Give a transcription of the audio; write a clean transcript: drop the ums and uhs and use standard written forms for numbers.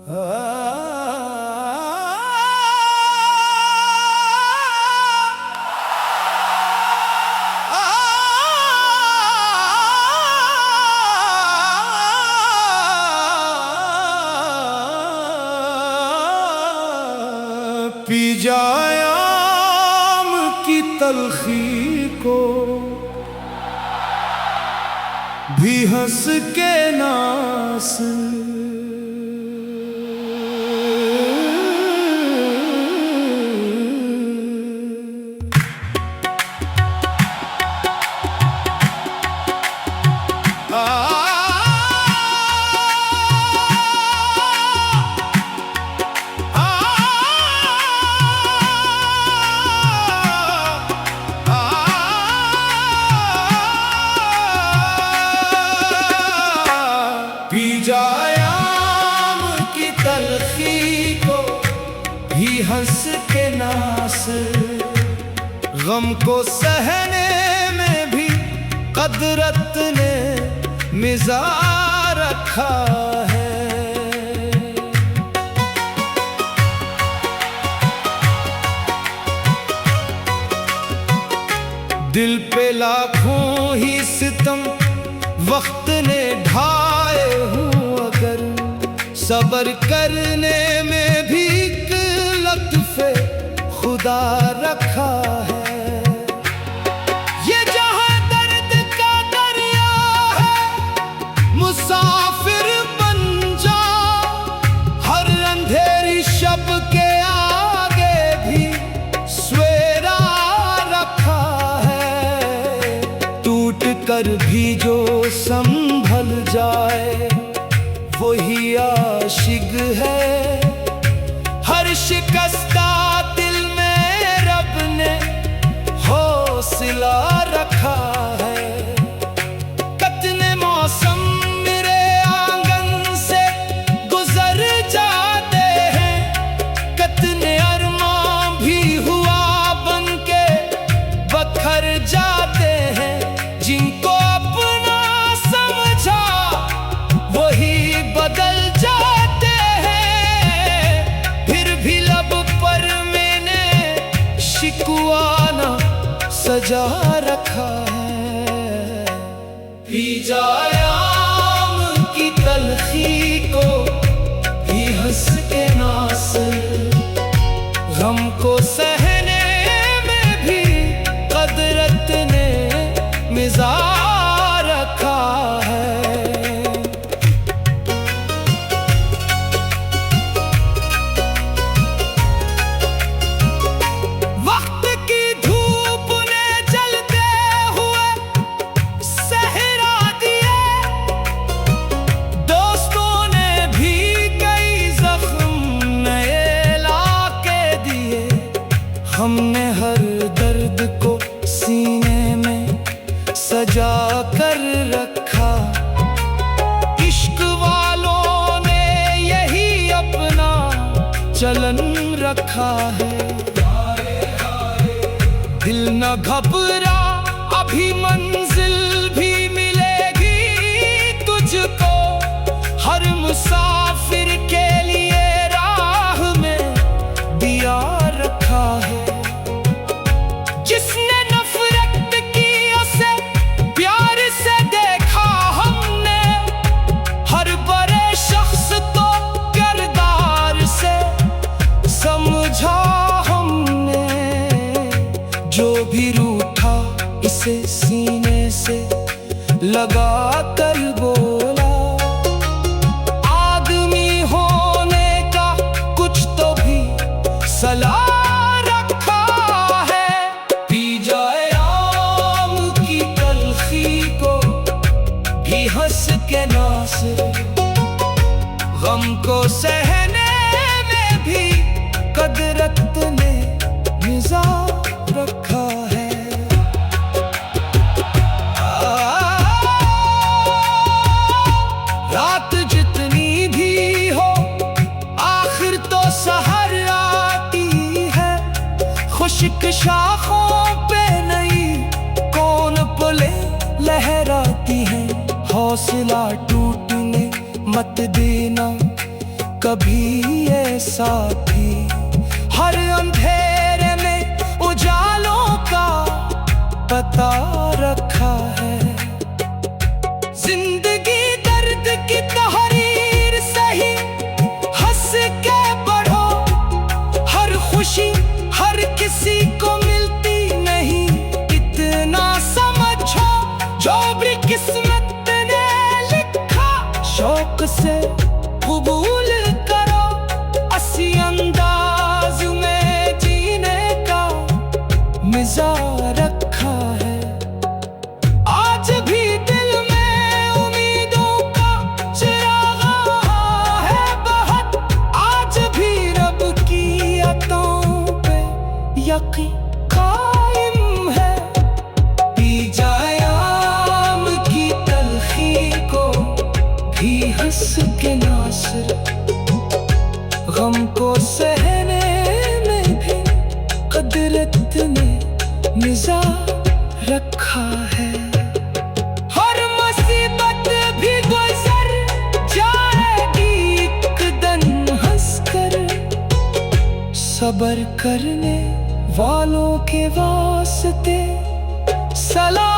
P जाए आम की तलखी को भी हंस के नास। पी जाए आम की तलखी को भी हंस के नास। गम को सहने में भी कदरत ने मिज़ाज रखा है। दिल पे लाखों ही सितम वक्त ने ढाए हूँ, अगर सब्र करने में भी एक लत्फ़े खुदा रखा है। ये जहाँ दर्द का दरिया है, मुसाफिर बन जा। हर अंधेरी शब के आगे भी सवेरा रखा है। टूट कर भी जो संभल जाए वही आशिक है। हर शिकस्ता दिल में रब ने हौसला रखा है। कितने मौसम मेरे आंगन से गुजर जाते हैं, कितने अरमान भी हुआ बन के बखर जाते हैं। जिनको अपना समझा वही बदल जाते हैं। फिर भी लब पर मैंने शिकवाना सजा रखा है। पी जाए आम की तलखी को भी हंस के नास। गम को सहने में भी कदरत ने मिज़ाज रखा है। वक्त की धूप ने जलते हुए सहरा दिए, दोस्तों ने भी कई जख्म नए लाके दिए। हमने हर दर्द को सीने में सजा कर रखा। इश्क वालों ने यही अपना चलन रखा है। दिल न घबरा, अभी मंजिल भी मिलेगी तुझको। हर मुसाफिर के लिए राह में दिया रखा है। जिसने नफरत की उसे प्यार से देखा हमने। हर बड़े शख्स तो किरदार से समझा हमने। जो भी रूठा इसे सीने से लगा कर बोला। आदमी होने का कुछ तो भी सलाह हंस के नास। गम को सहने में भी कदरत ने मिज़ाज रखा है। रात जितनी भी हो आखिर तो सहर आती है। खुश्क शाखों पे नहीं कौन पले लहराती है। हौसला टूटने मत देना, कभी ये साथी हर अंधेरे में उजालों का पता रखा है। जिंदगी दर्द की तहरीर सही, हंस के बढ़ो। हर खुशी हर किसी को मिलती नहीं, इतना समझो। जो भी किस्मत ने लिखा शौक से कबूल करो। असी अंदाज में जीने का मिजाज रखा है। आज भी दिल में उम्मीदों का चिराग है बहुत। आज भी रब की अताओं पे यकीन कायम है। पी जाए आम की तलखी को भी हंस के नासिर, गम को सहने में भी कुदरत ने मिजाज रखा है। हर मुसीबत भी गुजर जाएगी एक दिन हंसकर। सब्र करने वालों के वास्ते सलाम।